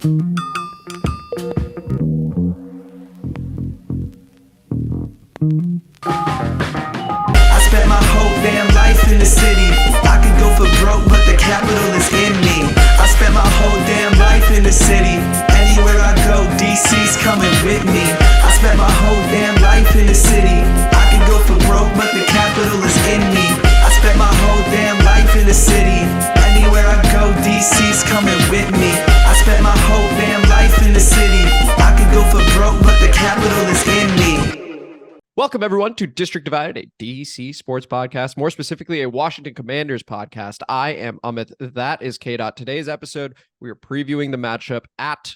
I spent my whole damn life in the city. I could go for broke, but the capital is in me. I spent my whole damn life in the city. Anywhere I go, DC's coming with me. I spent my whole damn life in the city. I could go for broke, but the capital is in me. I spent my whole damn life in the city. Anywhere I go, DC's coming with me. I spent my whole damn life in the city. I could go for broke, but the capital is in me. Welcome, everyone, to District Divided, a DC sports podcast, more specifically, a Washington Commanders podcast. I am Amit. That is K-Dot. Today's episode, we are previewing the matchup at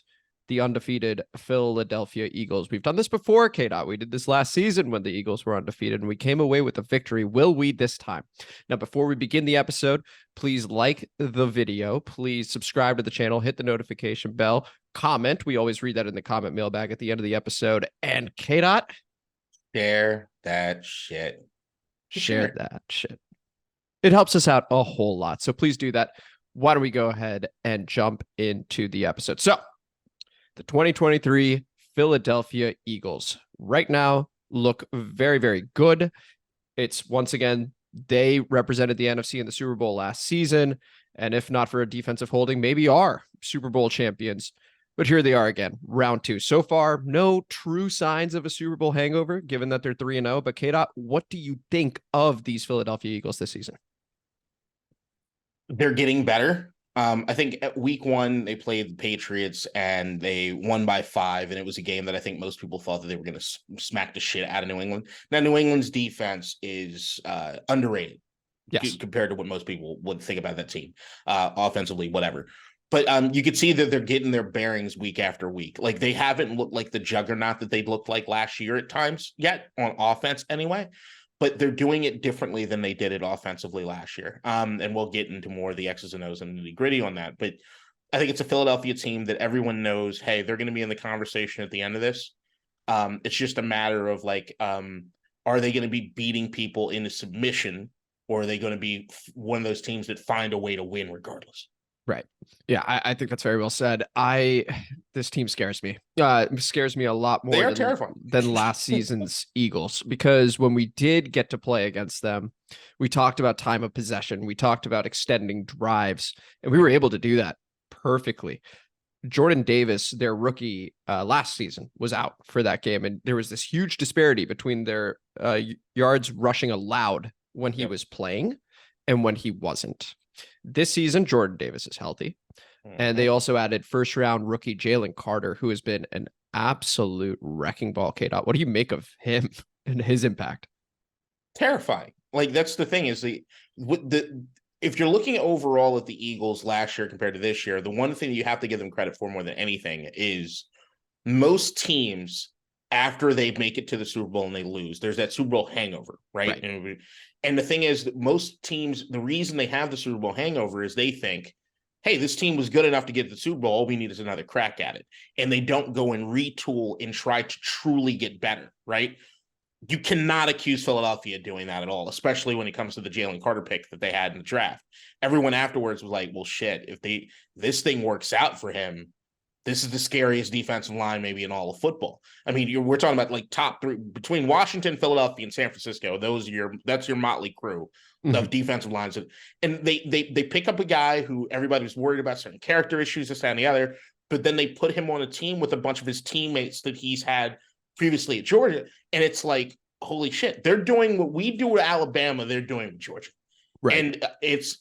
the undefeated Philadelphia Eagles. We've done this before, K-Dot. We did this last season when the Eagles were undefeated, and we came away with a victory. Will we this time? Now, before we begin the episode, please like the video. Please subscribe to the channel. Hit the notification bell. Comment. We always read that in the comment mailbag at the end of the episode. And K-Dot, share that shit. Share that shit. It helps us out a whole lot. So please do that. Why don't we go ahead and jump into the episode? So the 2023 Philadelphia Eagles right now look very, very good. It's once again, they represented the NFC in the Super Bowl last season. And if not for a defensive holding, maybe are Super Bowl champions. But here they are again, round two. So far, no true signs of a Super Bowl hangover, given that they're 3-0. But K-Dot, what do you think of these Philadelphia Eagles this season? They're getting better. I think at week one, they played the Patriots and they won by 5. And it was a game that I think most people thought that they were going to smack the shit out of New England. Now, New England's defense is underrated, yes, compared to what most people would think about that team, offensively, whatever. But you could see that they're getting their bearings week after week. Like, they haven't looked like the juggernaut that they looked like last year at times yet, on offense anyway. But they're doing it differently than they did it offensively last year. And we'll get into more of the X's and O's and nitty gritty on that. But I think it's a Philadelphia team that everyone knows, hey, they're going to be in the conversation at the end of this. It's just a matter of like, are they going to be beating people into submission, or are they going to be one of those teams that find a way to win regardless? Right. Yeah, I think that's very well said. This team scares me. Scares me a lot more than last season's Eagles, because when we did get to play against them, we talked about time of possession. We talked about extending drives, and we were able to do that perfectly. Jordan Davis, their rookie last season, was out for that game, and there was this huge disparity between their yards rushing allowed when he was playing and when he wasn't. This season, Jordan Davis is healthy. And they also added first-round rookie Jalen Carter, who has been an absolute wrecking ball, K-Dot. What do you make of him and his impact? Terrifying. Like, that's the thing, is if you're looking overall at the Eagles last year compared to this year, the one thing you have to give them credit for more than anything is most teams, after they make it to the Super Bowl and they lose, there's that Super Bowl hangover, right? And the thing is that most teams, the reason they have the Super Bowl hangover is they think, hey, this team was good enough to get to the Super Bowl. All we need is another crack at it. And they don't go and retool and try to truly get better, right? You cannot accuse Philadelphia of doing that at all, especially when it comes to the Jalen Carter pick that they had in the draft. Everyone afterwards was like, well, shit, if this thing works out for him, this is the scariest defensive line maybe in all of football. I mean, we're talking about like top 3 between Washington, Philadelphia, and San Francisco. That's your motley crew of defensive lines. And they pick up a guy who everybody was worried about certain character issues, this, that, and the other. But then they put him on a team with a bunch of his teammates that he's had previously at Georgia. And it's like, holy shit, they're doing what we do at Alabama, they're doing with Georgia. Right. And it's,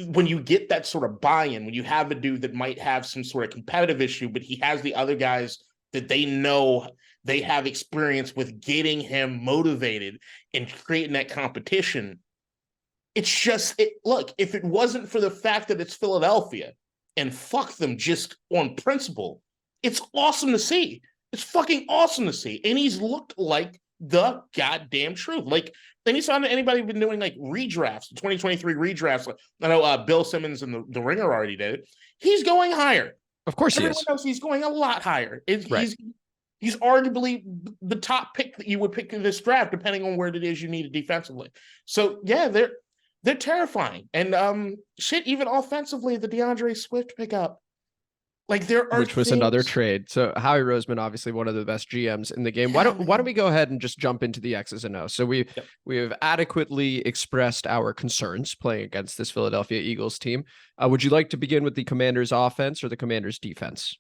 when you get that sort of buy-in, when you have a dude that might have some sort of competitive issue, but he has the other guys that they know they have experience with getting him motivated and creating that competition. It's just, look, if it wasn't for the fact that it's Philadelphia and fuck them just on principle, it's awesome to see. It's fucking awesome to see. And he's looked like the goddamn truth. Like, anytime anybody been doing like redrafts, 2023 redrafts, like, I know Bill Simmons and the Ringer already did it. He's going higher. Of course Everyone he is. knows he's going a lot higher. Right. He's arguably the top pick that you would pick in this draft, depending on where it is you need it defensively. So yeah, they're terrifying. And shit, even offensively, the DeAndre Swift pickup. Like there are which was another trade. So Howie Roseman, obviously one of the best GMs in the game. Why don't we go ahead and just jump into the X's and O's? So we have adequately expressed our concerns playing against this Philadelphia Eagles team. Would you like to begin with the Commanders' offense or the Commanders' defense?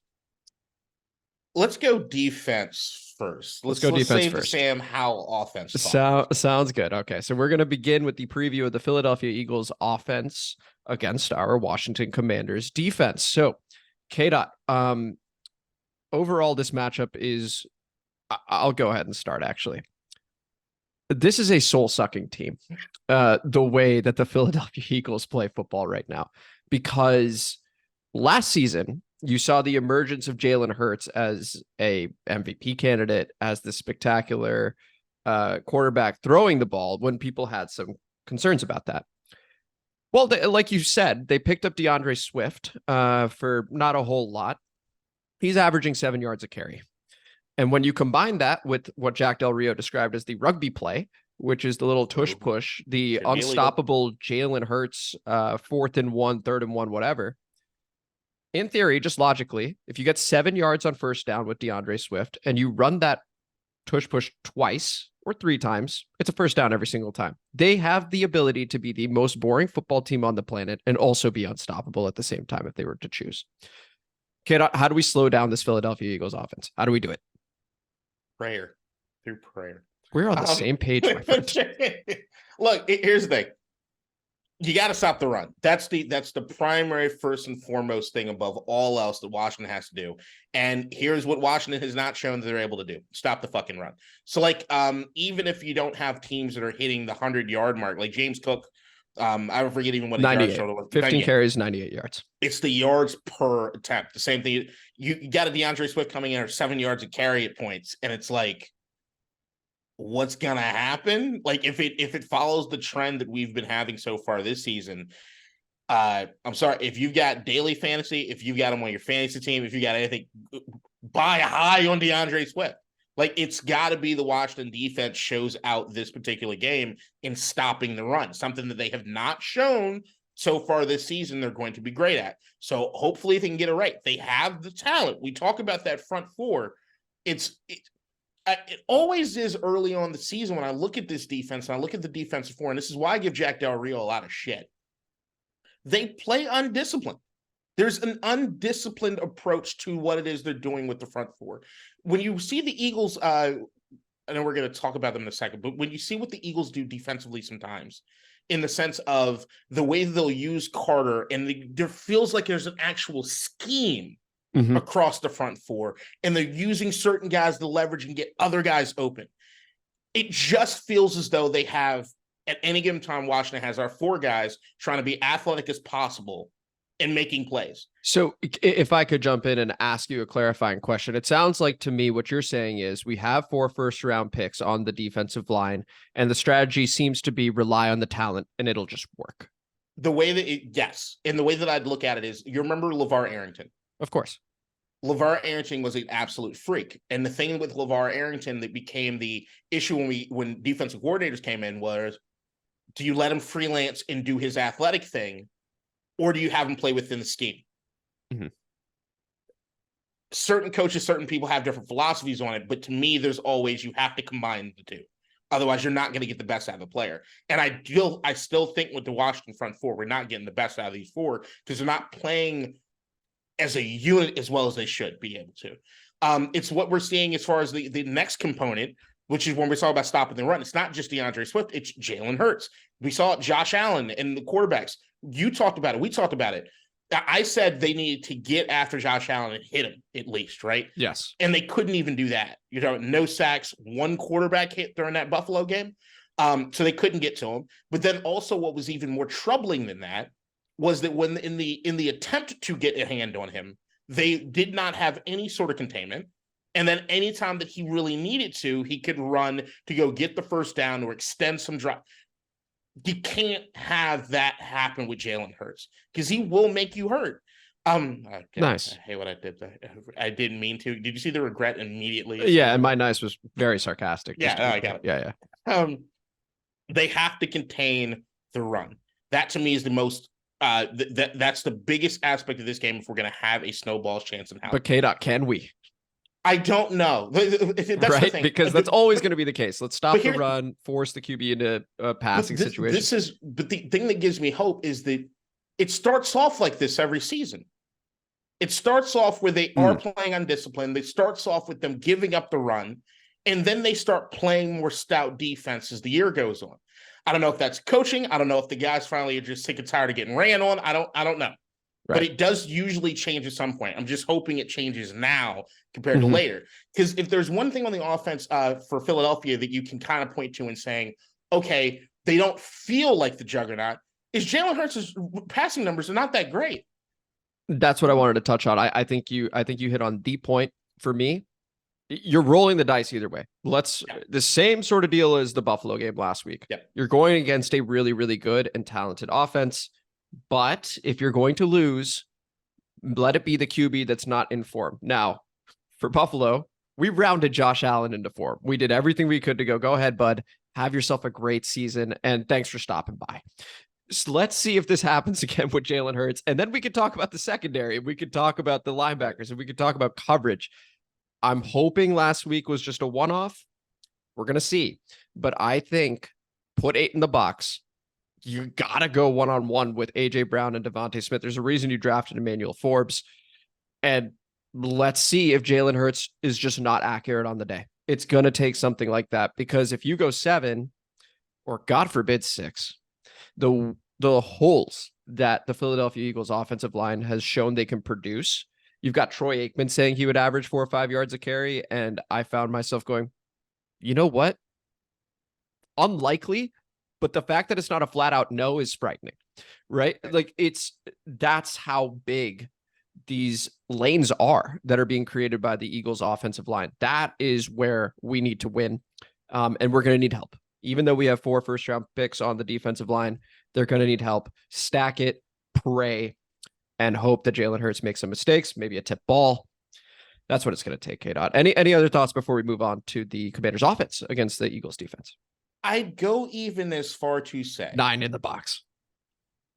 Let's go defense first. Let's go defense first. Sam Howell offense. Sounds good. Okay, so we're going to begin with the preview of the Philadelphia Eagles offense against our Washington Commanders defense. So K-Dot, overall, this matchup is, I'll go ahead and start, actually. This is a soul-sucking team, the way that the Philadelphia Eagles play football right now, because last season, you saw the emergence of Jalen Hurts as a MVP candidate, as the spectacular quarterback throwing the ball when people had some concerns about that. Well, like you said, they picked up DeAndre Swift for not a whole lot. He's averaging 7 yards a carry. And when you combine that with what Jack Del Rio described as the rugby play, which is the little tush push, the unstoppable Jalen Hurts, 4th and 1, 3rd and 1, whatever. In theory, just logically, if you get 7 yards on first down with DeAndre Swift and you run that tush push twice or 3 times, it's a first down every single time. They have the ability to be the most boring football team on the planet and also be unstoppable at the same time if they were to choose. Okay, how do we slow down this Philadelphia Eagles offense? How do we do it? Prayer. Through prayer. We're on the same page, my friend. Look, here's the thing. You got to stop the run. That's the primary, first and foremost thing above all else that Washington has to do. And here's what Washington has not shown that they're able to do: stop the fucking run. So, like, even if you don't have teams that are hitting the 100-yard mark, like James Cook, I don't forget even what his yards total was. 15 carries, 98 yards. It's the yards per attempt. The same thing. You got a DeAndre Swift coming in at 7 yards a carry at points, and it's like, what's gonna happen? Like, if it follows the trend that we've been having so far this season, I'm sorry, if you've got daily fantasy, if you've got him on your fantasy team, if you got anything, buy high on DeAndre Swift. Like, it's got to be the Washington defense shows out this particular game in stopping the run, something that they have not shown so far this season they're going to be great at. So hopefully they can get it right. They have the talent. We talk about that front four. It always is early on the season when I look at this defense and I look at the defensive four, and this is why I give Jack Del Rio a lot of shit. They play undisciplined. There's an undisciplined approach to what it is they're doing with the front four. When you see the Eagles, I know we're going to talk about them in a second, but when you see what the Eagles do defensively sometimes, in the sense of the way they'll use Carter, and there feels like there's an actual scheme across the front four, and they're using certain guys to leverage and get other guys open. It just feels as though they have, at any given time, Washington has our 4 guys trying to be athletic as possible and making plays. So if I could jump in and ask you a clarifying question, it sounds like to me what you're saying is we have 4 first-round picks on the defensive line, and the strategy seems to be rely on the talent, and it'll just work. The way that yes, and the way that I'd look at it is, you remember LeVar Arrington? Of course. LeVar Arrington was an absolute freak. And the thing with LeVar Arrington that became the issue when defensive coordinators came in was, do you let him freelance and do his athletic thing, or do you have him play within the scheme? Certain coaches, certain people have different philosophies on it, but to me, there's always, you have to combine the two. Otherwise, you're not going to get the best out of the player. And I still think with the Washington front four, we're not getting the best out of these 4 because they're not playing as a unit as well as they should be able to. It's what we're seeing as far as the next component, which is when we talk about stopping the run. It's not just DeAndre Swift, it's Jalen Hurts. We saw Josh Allen and the quarterbacks. You talked about it. We talked about it. I said they needed to get after Josh Allen and hit him at least, right? Yes. And they couldn't even do that. You're talking no sacks, 1 quarterback hit during that Buffalo game. So they couldn't get to him. But then also what was even more troubling than that was that when in the attempt to get a hand on him, they did not have any sort of containment. And then anytime that he really needed to, he could run to go get the first down or extend some drive. You can't have that happen with Jalen Hurts because he will make you hurt. Nice. I hate what I did. I didn't mean to. Did you see the regret immediately? Yeah, and my nice was very sarcastic. Yeah, I got it. Yeah. They have to contain the run. That to me is the most That's the biggest aspect of this game if we're going to have a snowball's chance in hell. But K-Dot, can we? I don't know. That's right? The thing. Because that's always going to be the case. Let's stop the run, force the QB into a passing situation. But the thing that gives me hope is that it starts off like this every season. It starts off where they are playing undisciplined. It starts off with them giving up the run, and then they start playing more stout defense as the year goes on. I don't know if that's coaching. I don't know if the guys finally are just sick and tired of getting ran on. I don't know. Right. But it does usually change at some point. I'm just hoping it changes now compared to later. Because if there's one thing on the offense for Philadelphia that you can kind of point to and saying, okay, they don't feel like the juggernaut, is Jalen Hurts' passing numbers are not that great. That's what I wanted to touch on. I think you hit on the point for me. You're rolling the dice either way. The same sort of deal as the Buffalo game last week. Yep. You're going against a really, really good and talented offense. But if you're going to lose, let it be the QB that's not in form. Now, for Buffalo, we rounded Josh Allen into form. We did everything we could to go ahead, bud, have yourself a great season, and thanks for stopping by. So let's see if this happens again with Jalen Hurts, and then we could talk about the secondary, we could talk about the linebackers, and we could talk about coverage. I'm hoping last week was just a one-off. We're going to see. But I think put 8 in the box. You got to go one-on-one with A.J. Brown and DeVonta Smith. There's a reason you drafted Emmanuel Forbes. And let's see if Jalen Hurts is just not accurate on the day. It's going to take something like that, because if you go 7 or God forbid 6, the holes that the Philadelphia Eagles offensive line has shown they can produce. You've got Troy Aikman saying he would average 4 or 5 yards a carry. And I found myself going, you know what? Unlikely. But the fact that it's not a flat out no is frightening, right? Like that's how big these lanes are that are being created by the Eagles offensive line. That is where we need to win. And we're going to need help. Even though we have 4 first-round picks on the defensive line, they're going to need help. Stack it, pray, and hope that Jalen Hurts makes some mistakes, maybe a tip ball. That's what it's going to take, K-Dot. Any other thoughts before we move on to the Commanders' offense against the Eagles' defense? I'd go even as far to say 9 in the box.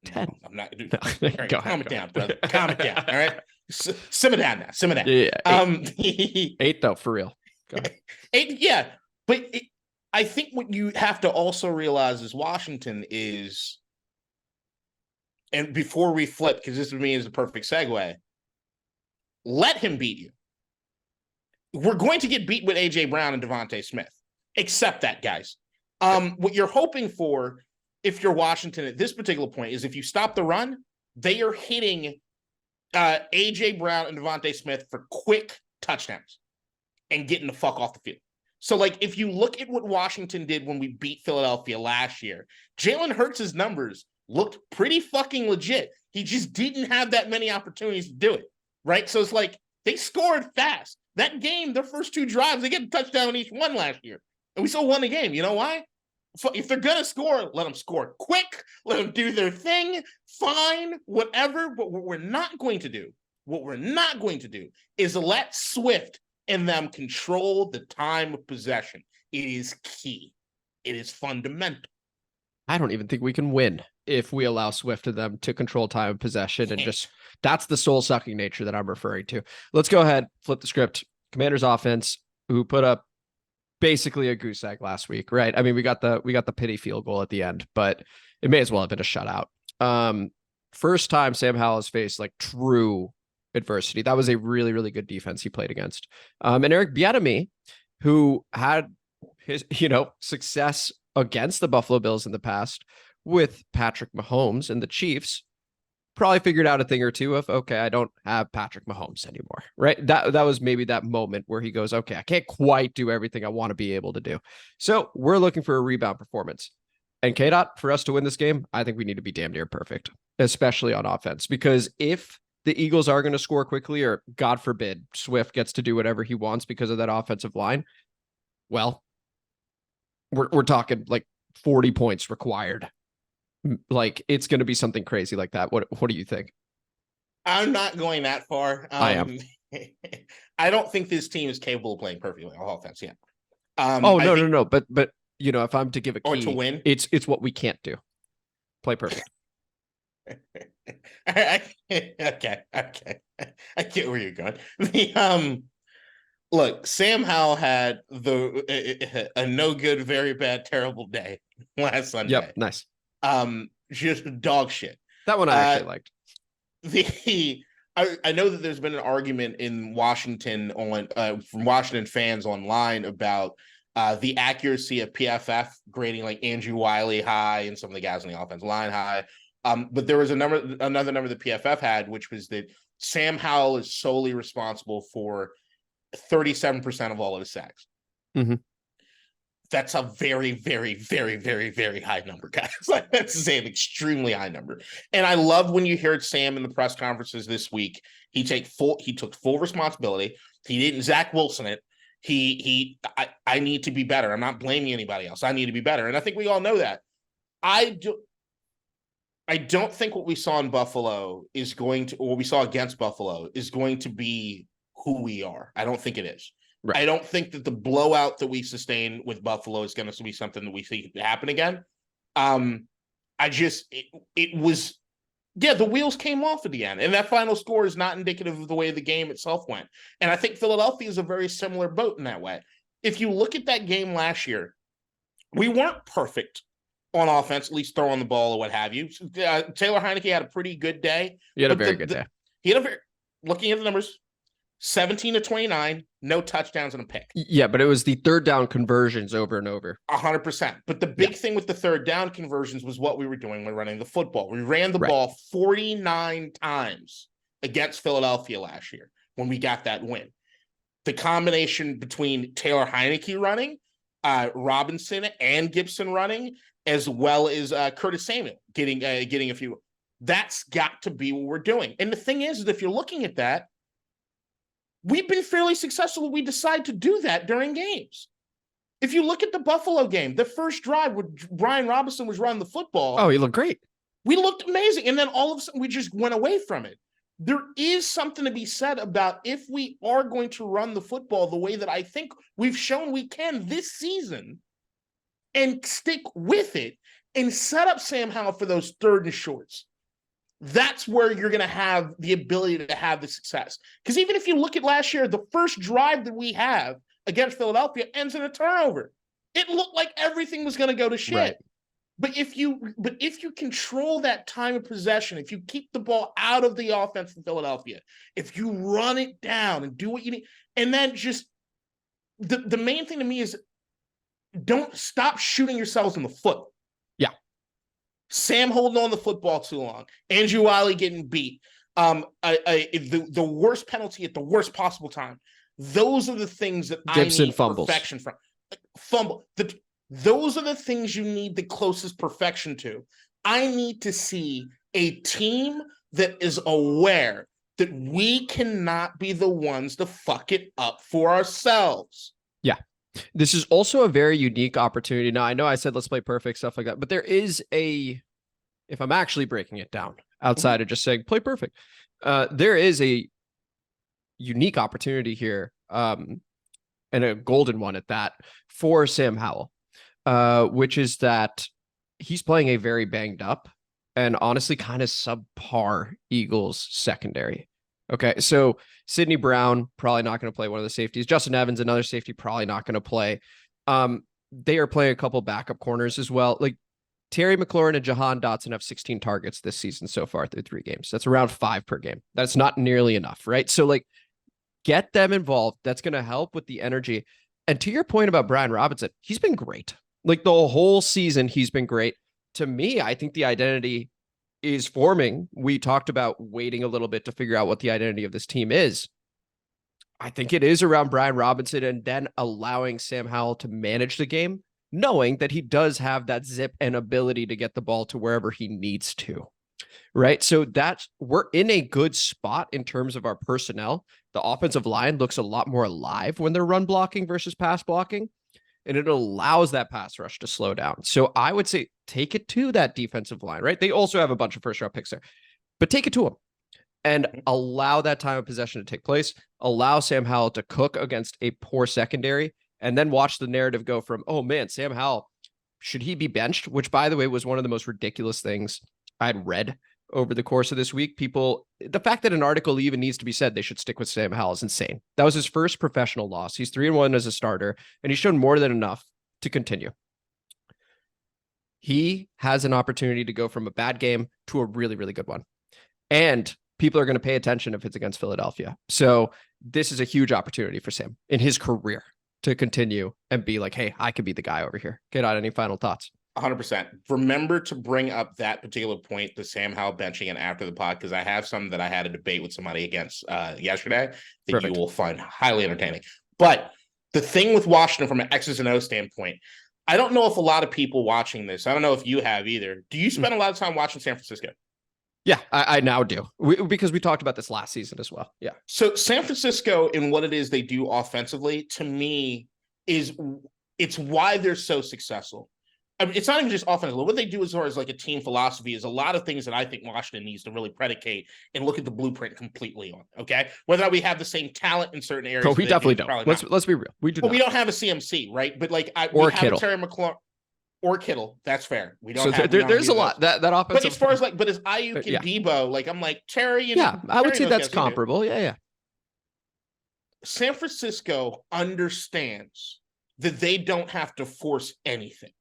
10. No, I'm not. Dude, right, calm it down, brother. Calm it down. All right. Simmer down now. Simmer down. Yeah. 8 though, for real. 8, yeah. But I think what you have to also realize is Washington is, and before we flip, because this to me is the perfect segue, let him beat you. We're going to get beat with A.J. Brown and DeVonta Smith. Accept that, guys. What you're hoping for, if you're Washington at this particular point, is if you stop the run, they are hitting A.J. Brown and DeVonta Smith for quick touchdowns and getting the fuck off the field. So, like, if you look at what Washington did when we beat Philadelphia last year, Jalen Hurts' numbers looked pretty fucking legit. He just didn't have that many opportunities to do it, right? So it's like they scored fast. That game, their first 2 drives, they get a touchdown on each one last year. And we still won the game. You know why? If they're going to score, let them score quick. Let them do their thing. Fine, whatever. But what we're not going to do is let Swift and them control the time of possession. It is key. It is fundamental. I don't even think we can win if we allow Swift to them to control time of possession. And just that's the soul-sucking nature that I'm referring to. Let's go ahead, flip the script. Commanders offense, who put up basically a goose egg last week, right? I mean, we got the pity field goal at the end, but it may as well have been a shutout. First time Sam Howell has faced like true adversity. That was a really, really good defense he played against. And Eric Bieniemy, who had his, success against the Buffalo Bills in the past with Patrick Mahomes and the Chiefs, probably figured out a thing or two of, okay, I don't have Patrick Mahomes anymore, right? That was maybe that moment where he goes, okay, I can't quite do everything I want to be able to do. So we're looking for a rebound performance. And K-Dot, for us to win this game, I think we need to be damn near perfect, especially on offense, because if the Eagles are going to score quickly, or God forbid, Swift gets to do whatever he wants because of that offensive line, well, we're talking like 40 points required. Like, it's going to be something crazy like that. What do you think? I'm not going that far. I am. I don't think this team is capable of playing perfectly on offense yet. No. But if I'm to give a key, to win, it's what we can't do. Play perfect. Okay. I get where you're going. Look, Sam Howell had a no good, very bad, terrible day last Sunday. Yep, nice. Just dog shit. That one I actually liked. I know that there's been an argument in Washington from Washington fans online about the accuracy of PFF grading like Andrew Wiley high and some of the guys on the offensive line high. But there was another number that PFF had, which was that Sam Howell is solely responsible for 37% of all of his sacks. Mm-hmm. That's a very, very, very, very, very high number, guys. That's to say an extremely high number. And I love when you heard Sam in the press conferences this week. He took full responsibility. He didn't Zach Wilson it. I need to be better. I'm not blaming anybody else. I need to be better. And I think we all know that. I don't think what we saw in Buffalo what we saw against Buffalo is going to be who we are. I don't think it is. Right. I don't think that the blowout that we sustained with Buffalo is going to be something that we see happen again. The wheels came off at the end, and that final score is not indicative of the way the game itself went. And I think Philadelphia is a very similar boat in that way. If you look at that game last year, we weren't perfect on offense, at least throwing the ball or what have you. Taylor Heineke had a pretty good day. He had a very good day. Looking at the numbers, 17 to 29, no touchdowns and a pick. Yeah, but it was the third down conversions over and over. 100%. But the big thing with the third down conversions was what we were doing when running the football. We ran the ball 49 times against Philadelphia last year when we got that win. The combination between Taylor Heineke running, Robinson and Gibson running, as well as Curtis Samuel getting a few. That's got to be what we're doing. And the thing is if you're looking at that, we've been fairly successful. We decide to do that during games. If you look at the Buffalo game, the first drive when Brian Robinson was running the football. Oh, he looked great. We looked amazing. And then all of a sudden we just went away from it. There is something to be said about if we are going to run the football the way that I think we've shown we can this season and stick with it and set up Sam Howell for those third and shorts. That's where you're going to have the ability to have the success. Because even if you look at last year, the first drive that we have against Philadelphia ends in a turnover. It looked like everything was going to go to shit. Right. But if you control that time of possession, if you keep the ball out of the offense in Philadelphia, if you run it down and do what you need, and then just the main thing to me is don't stop shooting yourselves in the foot. Yeah. Sam holding on the football too long. Andrew Wiley getting beat. The worst penalty at the worst possible time. Those are the things that Gibson I need fumbles. Perfection from. Fumble. Those are the things you need the closest perfection to. I need to see a team that is aware that we cannot be the ones to fuck it up for ourselves. Yeah. This is also a very unique opportunity. Now, I know I said let's play perfect, stuff like that, but there is if I'm actually breaking it down outside of just saying play perfect, there is a unique opportunity here, and a golden one at that, for Sam Howell. Which is that he's playing a very banged up and honestly kind of subpar Eagles secondary. Okay, so Sidney Brown, probably not going to play one of the safeties. Justin Evans, another safety, probably not going to play. They are playing a couple backup corners as well. Like Terry McLaurin and Jahan Dotson have 16 targets this season so far through 3 games. That's around 5 per game. That's not nearly enough, right? So like get them involved. That's going to help with the energy. And to your point about Brian Robinson, he's been great. Like the whole season, he's been great. To me, I think the identity is forming. We talked about waiting a little bit to figure out what the identity of this team is. I think it is around Brian Robinson and then allowing Sam Howell to manage the game, knowing that he does have that zip and ability to get the ball to wherever he needs to. Right. So we're in a good spot in terms of our personnel. The offensive line looks a lot more alive when they're run blocking versus pass blocking. And it allows that pass rush to slow down. So I would say take it to that defensive line, right? They also have a bunch of first round picks there, but take it to them and allow that time of possession to take place. Allow Sam Howell to cook against a poor secondary and then watch the narrative go from, oh man, Sam Howell, should he be benched? Which by the way, was one of the most ridiculous things I'd read over the course of this week. The fact that an article even needs to be said they should stick with Sam Howell is insane. That was his first professional loss. He's 3-1 as a starter, and he's shown more than enough to continue. He has an opportunity to go from a bad game to a really, really good one. And people are going to pay attention if it's against Philadelphia. So this is a huge opportunity for Sam in his career to continue and be like, hey, I could be the guy over here. Get out. Any final thoughts? 100%. Remember to bring up that particular point, the Sam Howell benching, and after the pod, because I have some that I had a debate with somebody against yesterday that Perfect. You will find highly entertaining. But the thing with Washington from an X's and O standpoint, I don't know if a lot of people watching this, I don't know if you have either. Do you spend a lot of time watching San Francisco? Yeah, I now do. Because we talked about this last season as well. Yeah. So San Francisco and what it is they do offensively, to me, it's why they're so successful. I mean, it's not even just offensively. What they do as far as like a team philosophy is a lot of things that I think Washington needs to really predicate and look at the blueprint completely on. Okay, whether or not we have the same talent in certain areas, we definitely don't. Let's be real. We do. But we don't have a CMC, right? But like we have a Terry McLaurin or Kittle. That's fair. We don't. So have, there's a lot that offensive. But as far as like, as Ayuk and Debo, like I'm like Terry. And I would say that's comparable. Yeah. San Francisco understands that they don't have to force anything.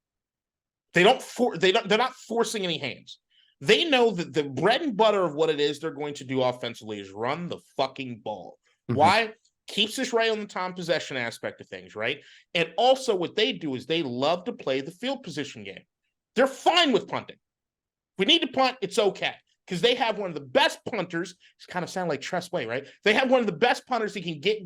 They're not forcing any hands. They know that the bread and butter of what it is they're going to do offensively is run the fucking ball. Mm-hmm. Why? Keeps us right on the time possession aspect of things, right? And also what they do is they love to play the field position game. They're fine with punting. If we need to punt, it's okay. Because they have one of the best punters. It's kind of sound like Tress Way, right? They have one of the best punters that can get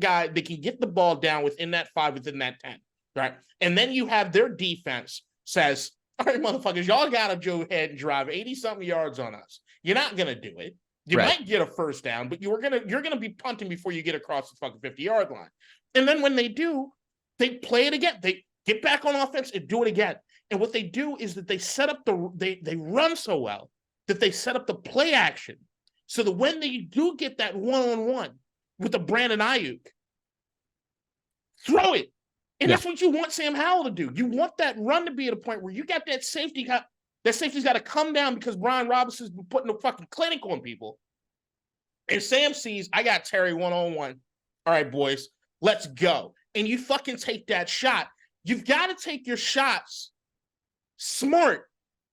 the ball down within that 5, within that 10, right? And then you have their defense says, all right, motherfuckers, y'all got to go ahead and drive 80-something yards on us. You're not going to do it. You might get a first down, but you're gonna be punting before you get across the fucking 50-yard line. And then when they do, they play it again. They get back on offense and do it again. And what they do is that they set up they run so well that they set up the play action so that when they do get that one-on-one with the Brandon Ayuk, throw it. And that's what you want Sam Howell to do. You want that run to be at a point where you got that safety. That safety's got to come down because Brian Robinson's been putting a fucking clinic on people. And Sam sees, I got Terry one-on-one. All right, boys, let's go. And you fucking take that shot. You've got to take your shots smart.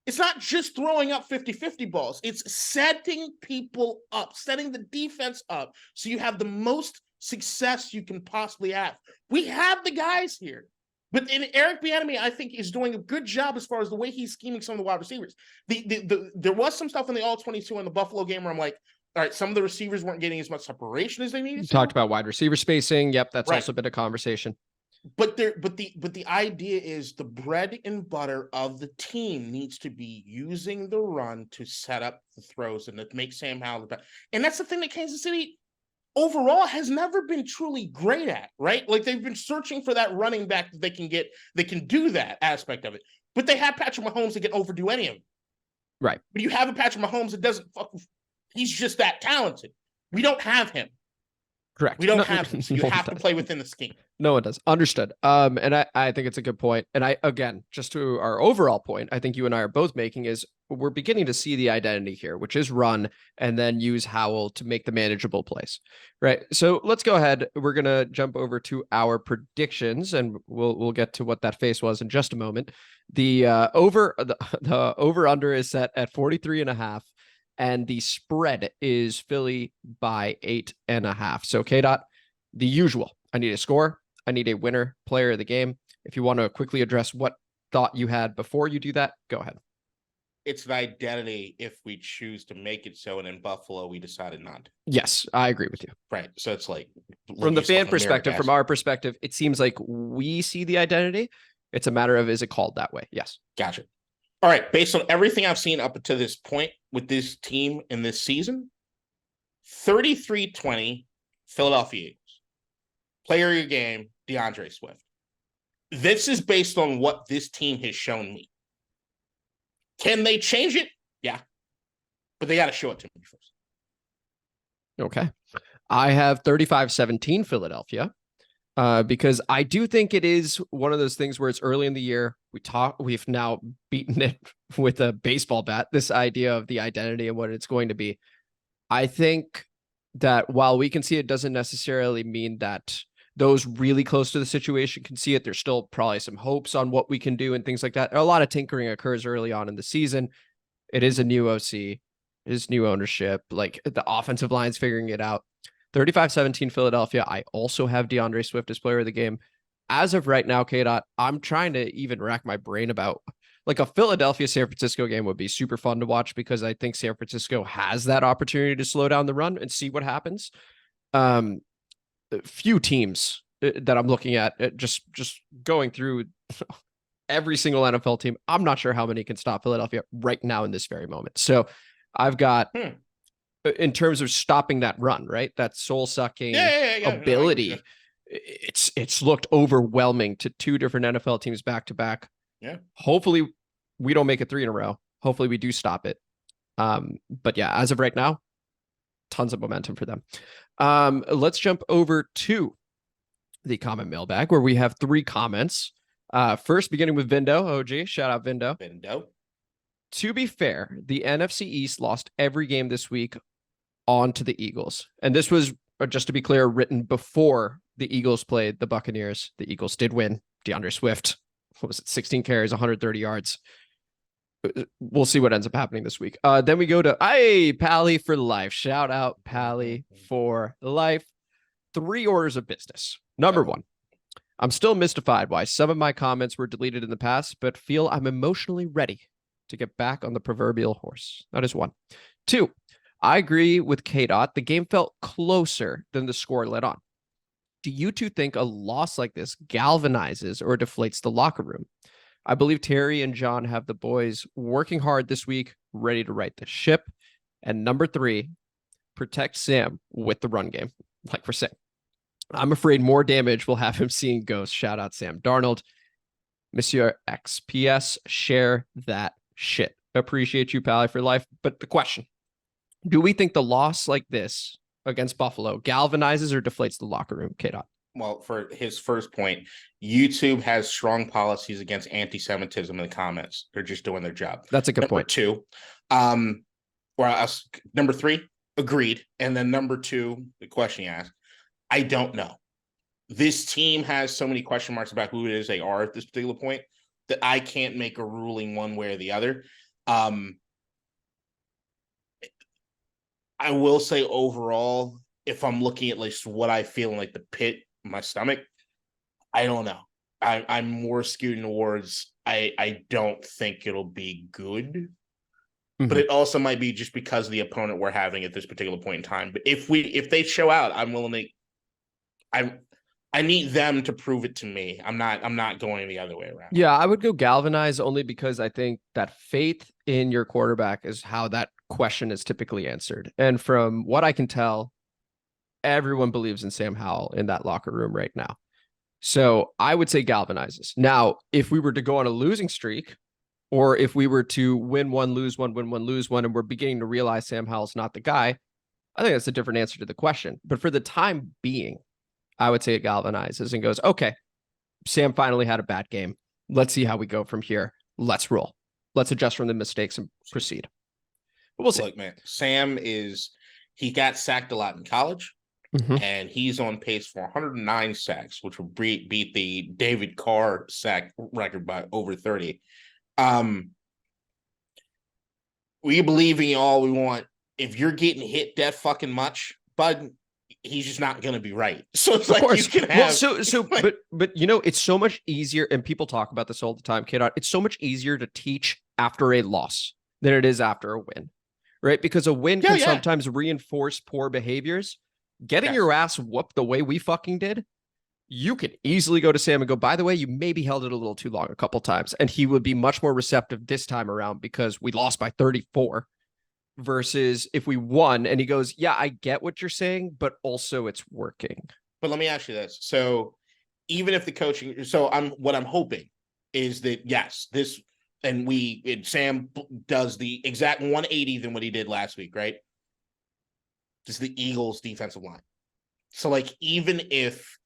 It's not just throwing up 50-50 balls. It's setting people up, setting the defense up so you have the most success you can possibly have. We have the guys here. But Eric Bieniemy, I think, is doing a good job as far as the way he's scheming some of the wide receivers. There was some stuff in the All-22 in the Buffalo game where I'm like, all right, some of the receivers weren't getting as much separation as they needed. Talked about wide receiver spacing. Yep, that's also been a conversation. But the idea is the bread and butter of the team needs to be using the run to set up the throws and to make Sam Howell the best. And that's the thing that Kansas City overall has never been truly great at, right? Like they've been searching for that running back that they can get, they can do that aspect of it. But they have Patrick Mahomes that can overdo any of them. Right. But you have a Patrick Mahomes that doesn't he's just that talented. We don't have him. Correct. We don't have him. So you have to play within the scheme. No one does. Understood. And I think it's a good point. And again, just to our overall point, I think you and I are both making is we're beginning to see the identity here, which is run and then use Howell to make the manageable plays. Right. So let's go ahead. We're going to jump over to our predictions and we'll get to what that face was in just a moment. The over under is set at 43.5. And the spread is Philly by 8.5. So K-Dot, the usual. I need a score. I need a winner, player of the game. If you want to quickly address what thought you had before you do that, go ahead. It's an identity if we choose to make it so, and in Buffalo, we decided not to. Yes, I agree with you. Right. So it's like... From the fan perspective, from our perspective, it seems like we see the identity. It's a matter of, is it called that way? Yes. Gotcha. All right, based on everything I've seen up to this point with this team in this season, 33-20, Philadelphia Eagles. Player of your game, DeAndre Swift. This is based on what this team has shown me. Can they change it? Yeah. But they got to show it to me first. Okay. I have 35-17 Philadelphia. Because I do think it is one of those things where it's early in the year. we've now beaten it with a baseball bat, this idea of the identity and what it's going to be. I think that while we can see it, doesn't necessarily mean that those really close to the situation can see it. There's still probably some hopes on what we can do and things like that. A lot of tinkering occurs early on in the season. It is a new OC. It is new ownership. Like the offensive line's figuring it out. 35-17 Philadelphia. I also have DeAndre Swift as player of the game. As of right now, K-Dot, I'm trying to even rack my brain about like a Philadelphia-San Francisco game would be super fun to watch because I think San Francisco has that opportunity to slow down the run and see what happens. Few teams that I'm looking at, just going through every single NFL team, I'm not sure how many can stop Philadelphia right now in this very moment. So I've got, in terms of stopping that run, right? That soul-sucking ability, it's looked overwhelming to two different NFL teams back to back. Yeah. Hopefully we don't make it 3 in a row. Hopefully we do stop it. But yeah, as of right now, tons of momentum for them. Let's jump over to the comment mailbag where we have 3 comments. First, beginning with Vindo. OG, shout out Vindo. To be fair, the NFC East lost every game this week on to the Eagles. And this was, just to be clear, written before the Eagles played the Buccaneers. The Eagles did win. DeAndre Swift, what was it, 16 carries, 130 yards. We'll see what ends up happening this week. Then we go to Pally for life. Shout out Pally for life. 3 orders of business. Number 1, I'm still mystified why some of my comments were deleted in the past, but feel I'm emotionally ready to get back on the proverbial horse. That is 1. 2, I agree with K-Dot. The game felt closer than the score let on. Do you two think a loss like this galvanizes or deflates the locker room? I believe Terry and John have the boys working hard this week, ready to right the ship. And number 3, protect Sam with the run game, like we're saying. I'm afraid more damage will have him seeing ghosts. Shout out Sam Darnold. Monsieur XPS, share that shit. Appreciate you, Pally, for life. But the question, do we think the loss like this against Buffalo galvanizes or deflates the locker room, K-Dot? Well, for his first point, YouTube has strong policies against anti-Semitism in the comments. They're just doing their job. That's a good point. 2, number 3, agreed. And then number 2, the question you asked, I don't know. This team has so many question marks about who it is they are at this particular point that I can't make a ruling one way or the other. I will say overall, if I'm looking at least what I feel in like the pit of my stomach, I don't know. I'm more skewed towards I don't think it'll be good. Mm-hmm. But it also might be just because of the opponent we're having at this particular point in time. But if they show out, I'm willing to. I need them to prove it to me. I'm not going the other way around. Yeah, I would go galvanize only because I think that faith in your quarterback is how that question is typically answered. And from what I can tell, everyone believes in Sam Howell in that locker room right now. So I would say galvanizes. Now, if we were to go on a losing streak, or if we were to win one, lose one, win one, lose one, and we're beginning to realize Sam Howell's not the guy, I think that's a different answer to the question. But for the time being, I would say it galvanizes and goes, okay, Sam finally had a bad game. Let's see how we go from here. Let's roll. Let's adjust from the mistakes and proceed. But we'll see. Look, man, Sam he got sacked a lot in college, and he's on pace for 109 sacks, which will beat the David Carr sack record by over 30. We believe in you all we want. If you're getting hit that fucking much, bud, he's just not going to be right. So it's like you can have. Well, but you know, it's so much easier, and people talk about this all the time, K-Dot. It's so much easier to teach after a loss than it is after a win, right? Because a win can sometimes reinforce poor behaviors. Getting your ass whooped the way we fucking did, you could easily go to Sam and go, by the way, you maybe held it a little too long a couple times, and he would be much more receptive this time around because we lost by 34. Versus if we won and he goes, yeah, I get what you're saying, but also it's working. But let me ask you this. So even if the coaching, what I'm hoping is that, yes, Sam does the exact 180 than what he did last week, right? This is the Eagles defensive line. So like, even if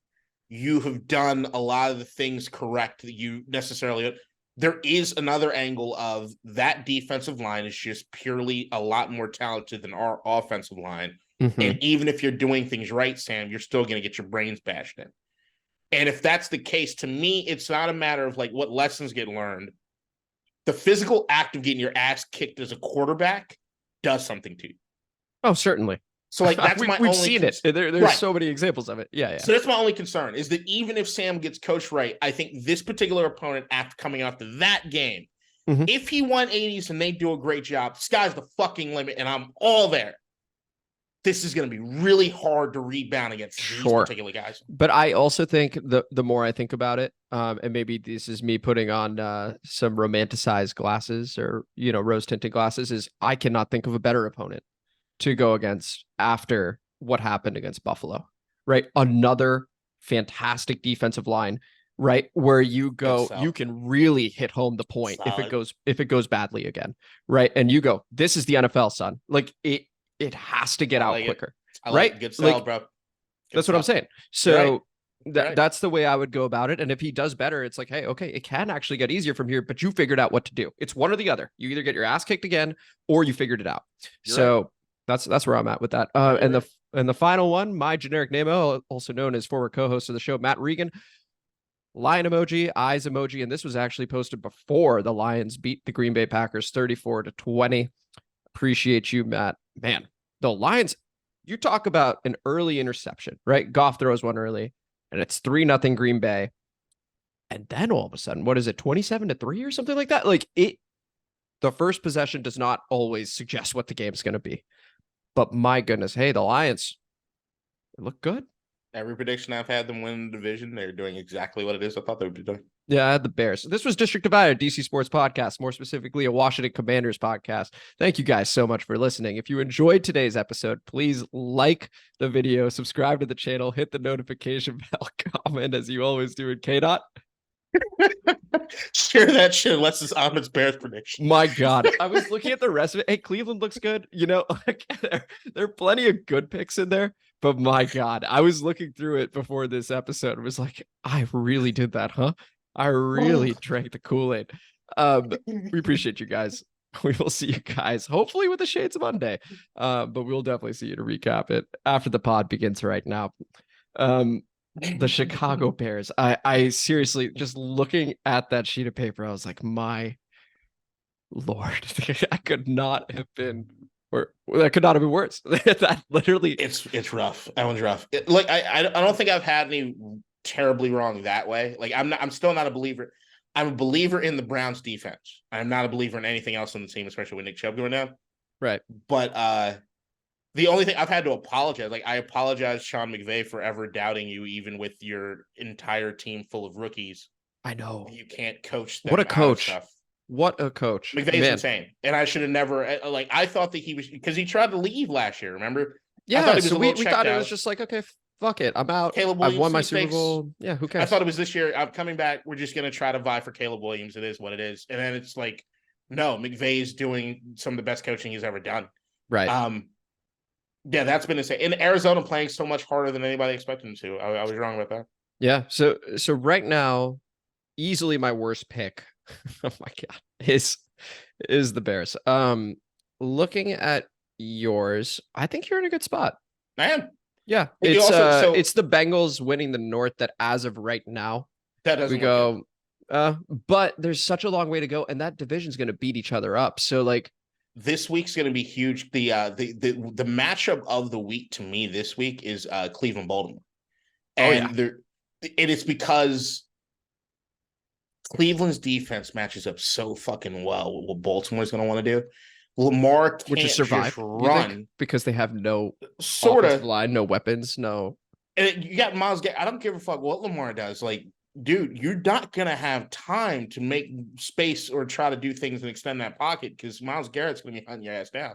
you have done a lot of the things correct that you necessarily, there is another angle of that defensive line is just purely a lot more talented than our offensive line. Mm-hmm. And even if you're doing things right, Sam, you're still going to get your brains bashed in. And if that's the case, to me, it's not a matter of like what lessons get learned. The physical act of getting your ass kicked as a quarterback does something to you. Oh, certainly. So like that's we've seen it. There's right. So many examples of it. Yeah. So that's my only concern is that even if Sam gets coached right, I think this particular opponent, after coming off to that game, if he won 80s and they do a great job, sky's the fucking limit, and I'm all there. This is going to be really hard to rebound against these particular guys. But I also think the more I think about it, and maybe this is me putting on some romanticized glasses or, rose tinted glasses, is I cannot think of a better opponent to go against after what happened against Buffalo, right? Another fantastic defensive line, right? Where you go, you can really hit home the point if it goes badly again, right? And you go, this is the NFL, son. Like it has to get out quicker, right? Good sell, bro. That's what I'm saying. So that's the way I would go about it. And if he does better, it's like, hey, okay, it can actually get easier from here, but you figured out what to do. It's one or the other. You either get your ass kicked again or you figured it out. That's where I'm at with that. And the final one, my generic name, also known as former co-host of the show, Matt Regan, lion emoji, eyes emoji. And this was actually posted before the Lions beat the Green Bay Packers 34-20. Appreciate you, Matt. Man, the Lions, you talk about an early interception, right? Goff throws one early and it's 3-0 Green Bay. And then all of a sudden, what is it, 27-3 or something like that? Like the first possession does not always suggest what the game's going to be. But my goodness, hey, the Lions, they look good. Every prediction I've had them win the division, they're doing exactly what it is I thought they would be doing. Yeah, I had the Bears. This was District Divided, DC Sports Podcast, more specifically a Washington Commanders podcast. Thank you guys so much for listening. If you enjoyed today's episode, please like the video, subscribe to the channel, hit the notification bell, comment as you always do in K-Dot. Share that shit unless it's Ahmed's Bears prediction. My God. I was looking at the rest of it. Hey, Cleveland looks good. Like, there are plenty of good picks in there. But my God, I was looking through it before this episode and was like, I really did that, huh? I really drank the Kool-Aid. We appreciate you guys. We will see you guys hopefully with the Shades of Monday. But we'll definitely see you to recap it after the pod begins right now. The Chicago Bears. I seriously, just looking at that sheet of paper, I was like, my Lord, I could not have been, or that could not have been worse. That literally, it's rough. That one's rough. I don't think I've had any terribly wrong that way. Like I'm still not a believer. I'm a believer in the Browns defense. I'm not a believer in anything else on the team, especially with Nick Chubb going down. Right. But the only thing I've had to apologize, like I apologize, Sean McVay, for ever doubting you, even with your entire team full of rookies. I know you can't coach them. What a coach! What a coach! McVay's insane, and I should have never. Like I thought that he was, because he tried to leave last year. Remember? Yeah. So we thought it was just like, okay, fuck it, I'm out. Caleb Williams, I've won my Super Bowl. Yeah, who cares? I thought it was this year. I'm coming back. We're just gonna try to vie for Caleb Williams. It is what it is. And then it's like, no, McVay's doing some of the best coaching he's ever done. Right. Yeah, that's been insane. In Arizona, playing so much harder than anybody expected him to. I was wrong about that. Yeah. So right now, easily my worst pick. Oh my God, is the Bears. Looking at yours, I think you're in a good spot. I am. Yeah. It's the Bengals winning the North that as of right now, that doesn't go. But there's such a long way to go, and that division's going to beat each other up. So like, this week's going to be huge. The matchup of the week to me this week is Cleveland Baltimore, and it is because Cleveland's defense matches up so fucking well with what Baltimore's going to want to do. Lamar can't just survive, run because they have no sort of line, no weapons, no. And you got Miles Garrett. I don't give a fuck what Lamar does. Like, dude, you're not going to have time to make space or try to do things and extend that pocket because Miles Garrett's going to be hunting your ass down.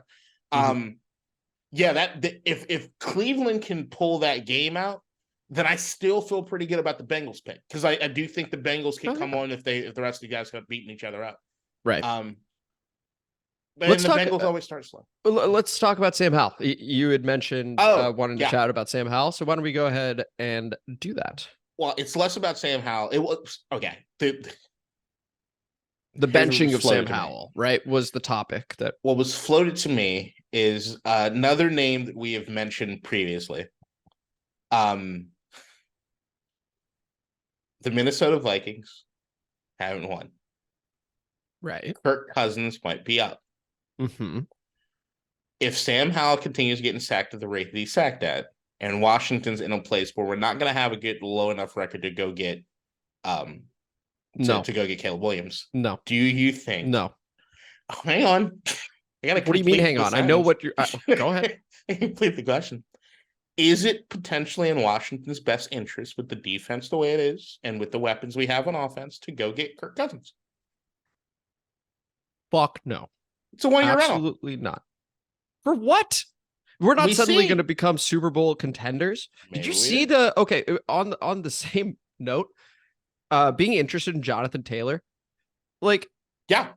If Cleveland can pull that game out, then I still feel pretty good about the Bengals pick, because I do think the Bengals can come on if the rest of the guys got beating each other up. Right. Bengals always start slow. Let's talk about Sam Howell. You had mentioned wanting to chat about Sam Howell, so why don't we go ahead and do that? Well, it's less about Sam Howell. It was okay. The benching of Sam Howell, right, was the topic that. What was floated to me is another name that we have mentioned previously. The Minnesota Vikings haven't won. Right. Kirk Cousins might be up. Mm-hmm. If Sam Howell continues getting sacked at the rate that he's sacked at, and Washington's in a place where we're not going to have a good low enough record to go get to go get Caleb Williams. No. Do you think? No. Oh, hang on. What do you mean hang on? I know what you're go ahead. Complete the question. Is it potentially in Washington's best interest with the defense the way it is and with the weapons we have on offense to go get Kirk Cousins? Fuck no. It's a one-year rental. Absolutely not. For what? We're not suddenly going to become Super Bowl contenders. Maybe. Did you see on the same note, being interested in Jonathan Taylor? Like, yeah.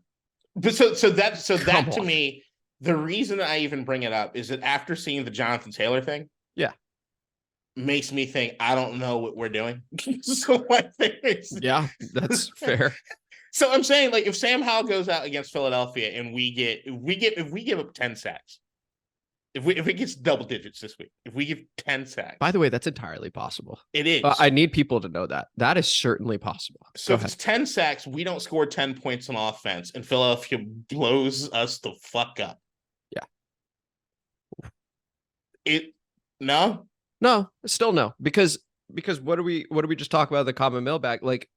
But so that to me, the reason I even bring it up is that after seeing the Jonathan Taylor thing, makes me think I don't know what we're doing. So I think yeah, that's fair. So I'm saying, like, if Sam Howell goes out against Philadelphia and we give up 10 sacks, if it gets double digits this week, if we give 10 sacks. By the way, that's entirely possible. It is. I need people to know that. That is certainly possible. So if it's 10 sacks, we don't score 10 points on offense, and Philadelphia blows us the fuck up. Yeah. No, still no. Because what do we just talk about the common mailbag? Like,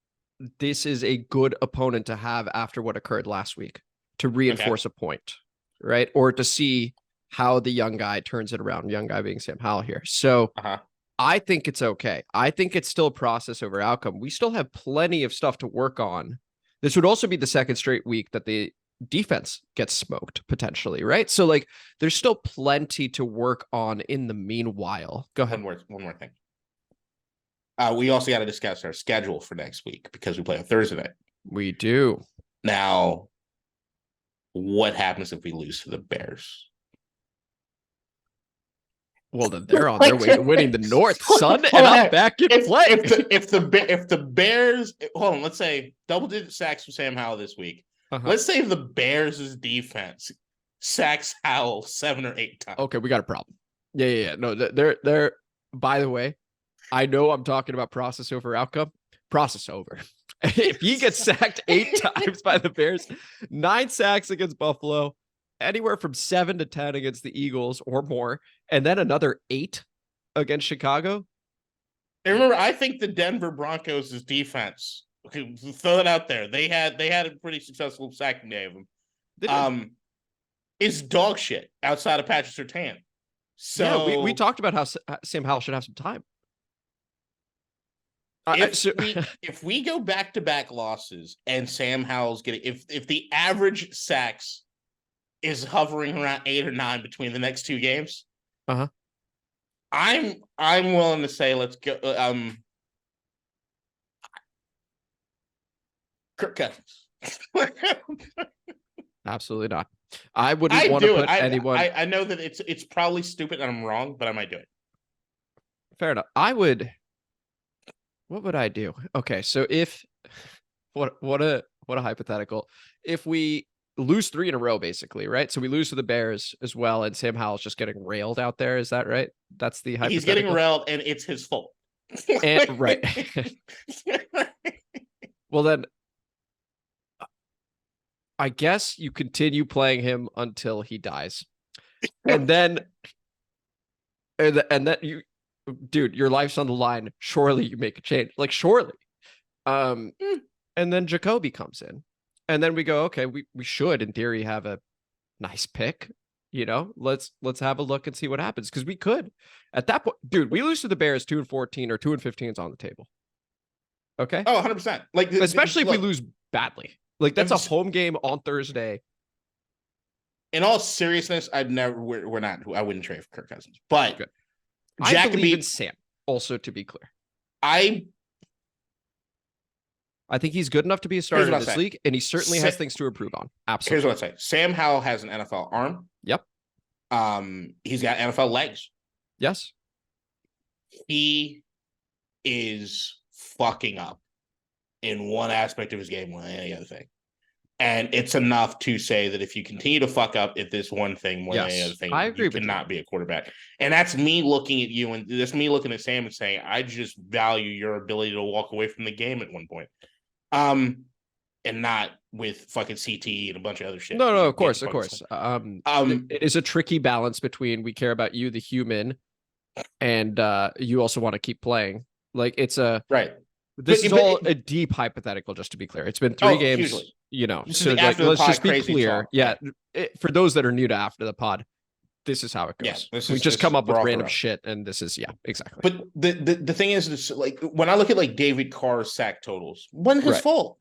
this is a good opponent to have after what occurred last week to reinforce a point, right? Or to see how the young guy turns it around, young guy being Sam Howell here. So I think it's okay. I think it's still process over outcome. We still have plenty of stuff to work on. This would also be the second straight week that the defense gets smoked potentially, right? So like there's still plenty to work on in the meanwhile. Go ahead. One more thing. We also got to discuss our schedule for next week because we play on Thursday night. We do. Now, what happens if we lose to the Bears? Well, then they're on their way to winning the North, son, and I'm back in play. If the Bears, hold on, let's say double-digit sacks from Sam Howell this week. Let's say the Bears' defense sacks Howell 7 or 8 times. Okay, we got a problem. Yeah. No, they're. By the way, I know I'm talking about process over outcome. Process over. If he gets sacked 8 times by the Bears, 9 sacks against Buffalo, anywhere from 7 to 10 against the Eagles or more, and then another 8 against Chicago. And remember, I think the Denver Broncos' defense, okay, throw it out there. They had a pretty successful sacking day of them. Is dog shit outside of Patrick Surtain. So yeah, we talked about how Sam Howell should have some time. If we go back-to-back losses and Sam Howell's getting, if the average sacks is hovering around 8 or 9 between the next 2 games, I'm willing to say let's go. Kirk Cousins. Absolutely not. I wouldn't want to put anyone. I know that it's probably stupid and I'm wrong, but I might do it. Fair enough. What would I do? Okay, so if what a hypothetical. If we lose 3 in a row, basically, right? So we lose to the Bears as well, and Sam Howell's just getting railed out there. Is that right? That's the hypothetical. He's getting railed, and it's his fault. And right. Well, then I guess you continue playing him until he dies, and then you, dude, your life's on the line. Surely you make a change, like surely. And then Jacoby comes in. And then we go, okay, we should, in theory, have a nice pick. You know, let's have a look and see what happens. Because we could. At that point, dude, we lose to the Bears 2-14 or 2-15 is on the table. Okay? Oh, 100%. Like, especially if we lose badly. Like, that's a home game on Thursday. In all seriousness, I wouldn't trade for Kirk Cousins. But good. I believe in Sam, also, to be clear. I think he's good enough to be a starter in this league, and he certainly has things to improve on. Absolutely. Here's what I say. Sam Howell has an NFL arm. Yep. He's got NFL legs. Yes. He is fucking up in one aspect of his game more than any other thing. And it's enough to say that if you continue to fuck up at this one thing more than any other thing, I agree, you cannot be a quarterback. And that's me looking at you, and that's me looking at Sam and saying, I just value your ability to walk away from the game at one point. And not with fucking CTE and a bunch of other shit. No, of course. It is a tricky balance between we care about you, the human, and you also want to keep playing. Like it's a right. This is all a deep hypothetical, just to be clear. It's been 3 games, hugely. You know. So like, let's just be clear. Yeah, for those that are new to After the Pod, this is how it goes. Yeah, we just come up with random shit, and this is exactly. But the thing is, like when I look at like David Carr's sack totals, wasn't his fault.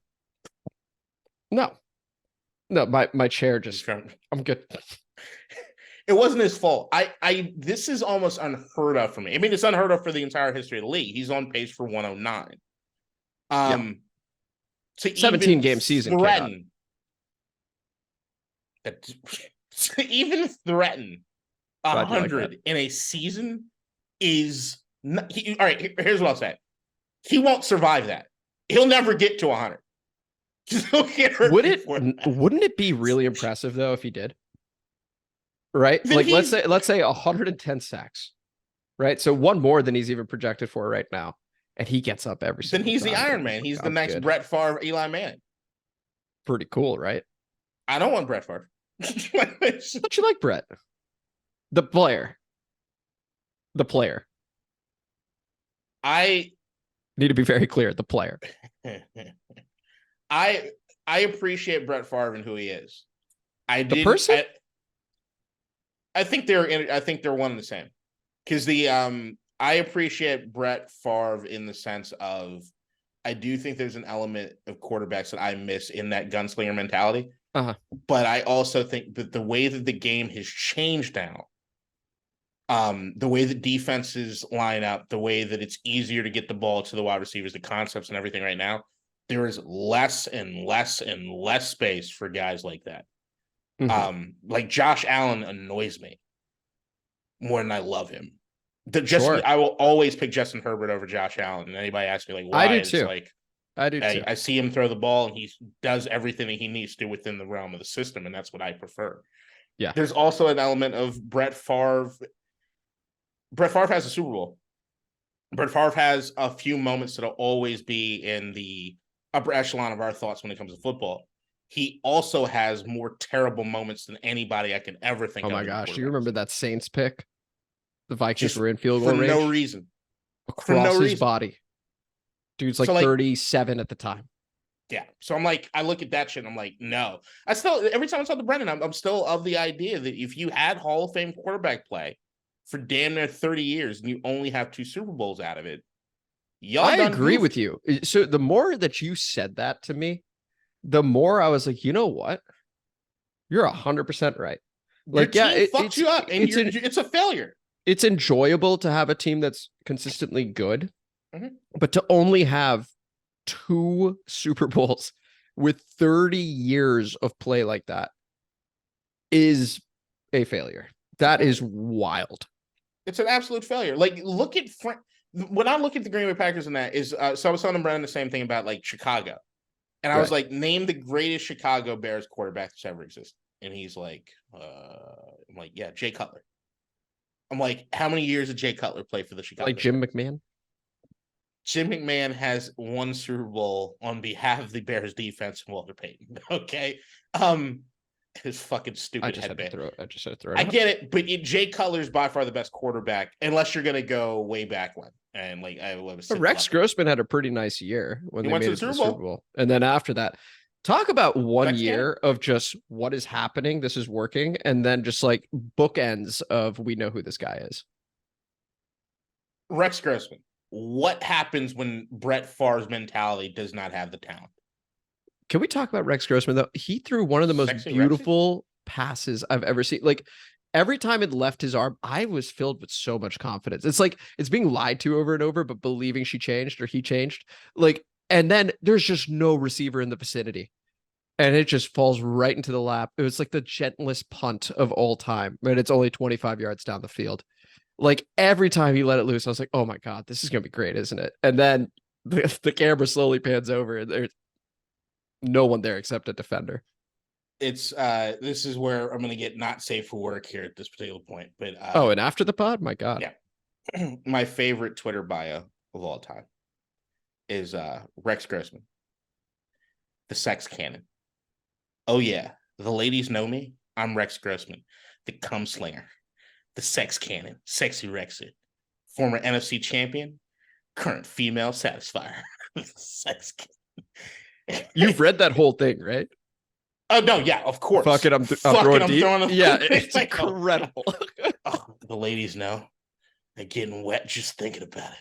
No, my chair just. I'm good. It wasn't his fault. This is almost unheard of for me. I mean, it's unheard of for the entire history of the league. He's on pace for 109. To 17-game season. To even threaten 100 in a season is not, all right. Here's what I'll say: he won't survive that. He'll never get to 100. Wouldn't it be really impressive though if he did? Right, then like let's say 110 sacks, right? So one more than he's even projected for right now, and he gets up every single. Then he's the Iron Man. He's the next Brett Favre, Eli Manning. Pretty cool, right? I don't want Brett Favre. Don't you like Brett? The player. I need to be very clear. The player. I appreciate Brett Favre and who he is. I think they're one and the same, because I appreciate Brett Favre in the sense of I do think there's an element of quarterbacks that I miss in that gunslinger mentality. But I also think that the way that the game has changed now, the way that defenses line up, the way that it's easier to get the ball to the wide receivers, the concepts and everything right now, there is less and less and less space for guys like that. Like Josh Allen annoys me more than I love him. I will always pick Justin Herbert over Josh Allen. And anybody asks me like why? I do too. I do too. I see him throw the ball and he does everything that he needs to within the realm of the system, and that's what I prefer. Yeah. There's also an element of Brett Favre. Brett Favre has a Super Bowl. Brett Favre has a few moments that'll always be in the upper echelon of our thoughts when it comes to football. He also has more terrible moments than anybody I can ever think of. Oh my gosh. Do you remember that Saints pick? The Vikings were in field goal range. For no reason. Across his body. Dude's like 37 at the time. Yeah. So I'm like, I look at that shit and I'm like, no. I still, every time I saw the Brennan, I'm still of the idea that if you had Hall of Fame quarterback play for damn near 30 years and you only have 2 Super Bowls out of it, I agree with you. So the more that you said that to me, the more I was like, you know what? You're 100% right. Like, it fucks you up, and it's a failure. It's enjoyable to have a team that's consistently good, but to only have 2 Super Bowls with 30 years of play like that is a failure. That is wild. It's an absolute failure. Like, look at when I look at the Green Bay Packers and that is, so I was telling Brandon the same thing about like Chicago. And I was like, name the greatest Chicago Bears quarterback that's ever existed. And he's like, I'm like, yeah, Jay Cutler. I'm like, how many years did Jay Cutler play for the Chicago Bears? Jim McMahon? Jim McMahon has 1 Super Bowl on behalf of the Bears defense and Walter Payton. Okay. His fucking stupid headband. I just had to throw it. I get it, but Jay Cutler's by far the best quarterback, unless you're gonna go way back when. And like Rex Grossman had a pretty nice year when they made it to the Super Bowl. And then after that, talk about one year of just what is happening, this is working, and then just like bookends of we know who this guy is. Rex Grossman. What happens when Brett Favre's mentality does not have the talent? Can we talk about Rex Grossman, though? He threw one of the most beautiful passes I've ever seen. Like, every time it left his arm, I was filled with so much confidence. It's like it's being lied to over and over, but believing she changed or he changed. Like, and then there's just no receiver in the vicinity. And it just falls right into the lap. It was like the gentlest punt of all time. And it's only 25 yards down the field. Like, every time he let it loose, I was like, oh my God, this is going to be great, isn't it? And then the camera slowly pans over and there's No one there except a defender. It's this is where I'm gonna get not safe for work here at this particular point. But and after the pod, my God. Yeah. My favorite Twitter bio of all time is Rex Grossman. The sex cannon. Oh yeah. The ladies know me. I'm Rex Grossman, the cum slinger, the sex cannon, sexy Rexer, former NFC champion, current female satisfier. Sex cannon. You've read that whole thing, right? Oh no, yeah, of course. Fuck it, I'm throwing deep. Yeah, it's like, incredible. Oh, the ladies know. They're getting wet just thinking about it.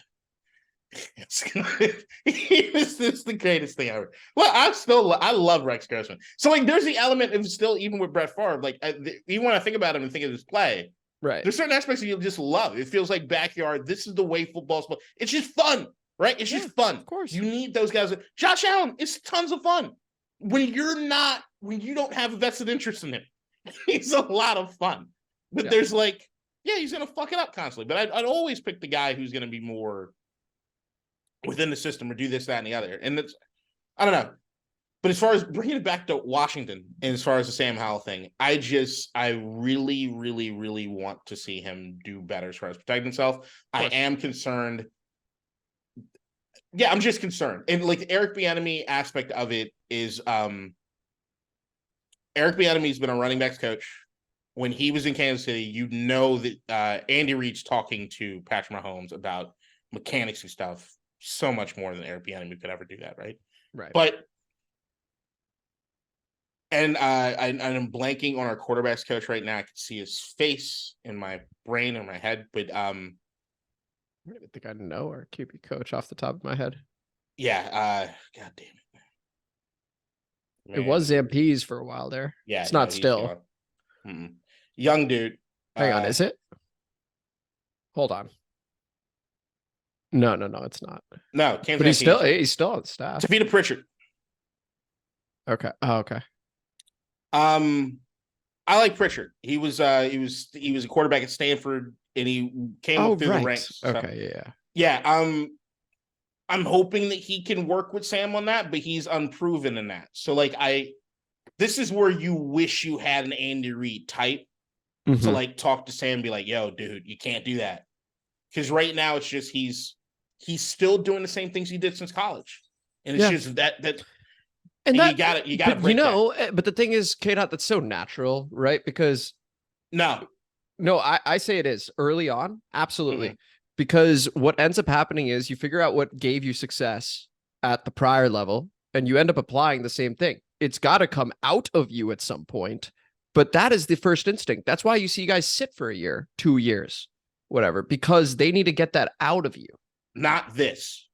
This is the greatest thing ever. Well, I love Rex Grossman. So like, there's the element of still, even with Brett Favre, like even when I think about him and think of his play, right? There's certain aspects that you just love. It feels like backyard. This is the way football's played. It's just fun, right? It's just fun. Of course, you need those guys. Josh Allen, it's tons of fun. When you don't have a vested interest in him, he's a lot of fun. But there's like, he's gonna fuck it up constantly. But I'd always pick the guy who's gonna be more within the system or do this, that, and the other. And it's, I don't know. But as far as bringing it back to Washington, and as far as the Sam Howell thing, I really, really, really want to see him do better as far as protecting himself. I am concerned. Yeah, I'm just concerned. And like the Eric Bieniemy aspect of it is Eric Bieniemy's been a running backs coach. When he was in Kansas City, you know that Andy Reid's talking to Patrick Mahomes about mechanics and stuff so much more than Eric Bieniemy could ever do that, right? Right. But and I'm blanking on our quarterbacks coach right now. I can see his face in my brain or my head, but I don't even think I know our QB coach off the top of my head. Yeah, God damn it. Man. It was Zampees for a while there. Yeah, it's not still. Young dude. Hang on, is it? Hold on. No, it's not. No, but he's still on the staff. Tavita Pritchard. Okay. Oh, okay. I like Pritchard. He was a quarterback at Stanford, and he came up through the ranks. So. Okay, yeah. I'm hoping that he can work with Sam on that, but he's unproven in that. So like this is where you wish you had an Andy Reid type to like talk to Sam and be like, yo, dude, you can't do that. Because right now it's just he's still doing the same things he did since college. And it's just that and you got it. You got to but the thing is, K-Dot, that's so natural, right? Because no, I say it is early on. Absolutely. Because what ends up happening is you figure out what gave you success at the prior level and you end up applying the same thing. It's got to come out of you at some point, but that is the first instinct. That's why you see guys sit for a year, 2 years, whatever, because they need to get that out of you. Not this.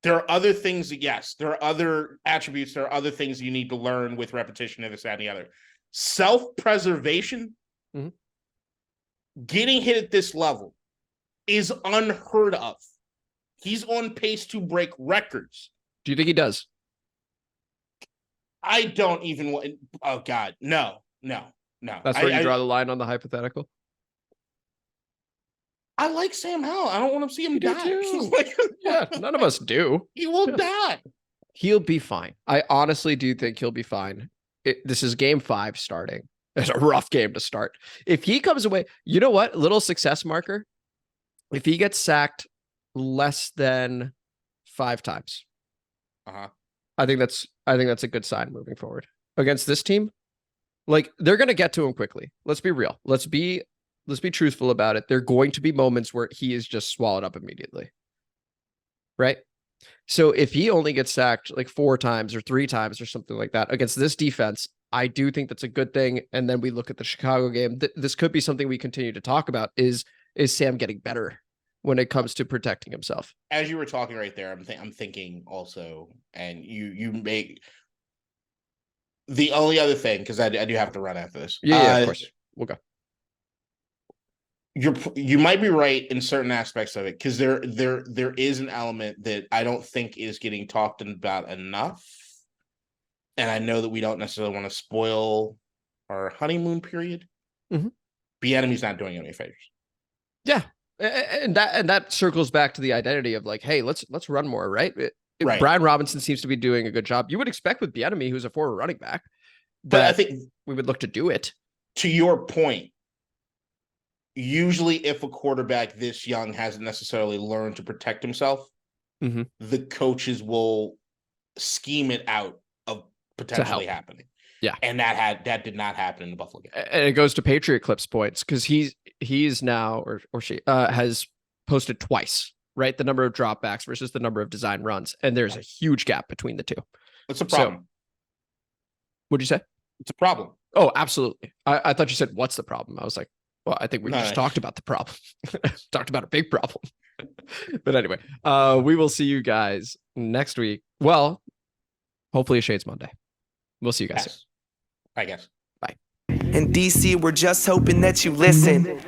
There are other things that, yes, there are other attributes. There are other things you need to learn with repetition and this, that, and the other. Self-preservation, getting hit at this level is unheard of. He's on pace to break records. Do you think he does? I don't even want. Oh God, no. That's where you draw the line on the hypothetical. I like Sam Howell. I don't want to see him die. Yeah, none of us do. He will die. He'll be fine. I honestly do think he'll be fine. This is game 5 starting. It's a rough game to start. If he comes away, you know what? Little success marker. If he gets sacked less than 5 times, I think that's a good sign moving forward against this team. Like, they're going to get to him quickly. Let's be real. Let's be truthful about it. There are going to be moments where he is just swallowed up immediately. Right? So if he only gets sacked like 4 times or 3 times or something like that against this defense, I do think that's a good thing. And then we look at the Chicago game. This could be something we continue to talk about is Sam getting better when it comes to protecting himself? As you were talking right there, I'm thinking also, and you make the only other thing, because I do have to run after this. Yeah, of course. We'll go. You might be right in certain aspects of it, because there is an element that I don't think is getting talked about enough. And I know that we don't necessarily want to spoil our honeymoon period. Bieniemy's not doing any favors. Yeah. And that circles back to the identity of like, hey, let's run more, right? Right. Brian Robinson seems to be doing a good job. You would expect with Bieniemy, who's a forward running back, but I think we would look to do it. To your point, usually if a quarterback this young hasn't necessarily learned to protect himself, the coaches will scheme it out of potentially happening. Yeah. And that did not happen in the Buffalo game. And it goes to Patriot Clips points because he's now or she has posted twice, right? The number of dropbacks versus the number of design runs. And there's a huge gap between the two. It's a problem. So, what'd you say? It's a problem. Oh, absolutely. I thought you said, what's the problem? I was like, well, I think we just talked about the problem. Talked about a big problem. But anyway, we will see you guys next week. Well, hopefully a Shades Monday. We'll see you guys soon. I guess. Bye. In DC, we're just hoping that you listen.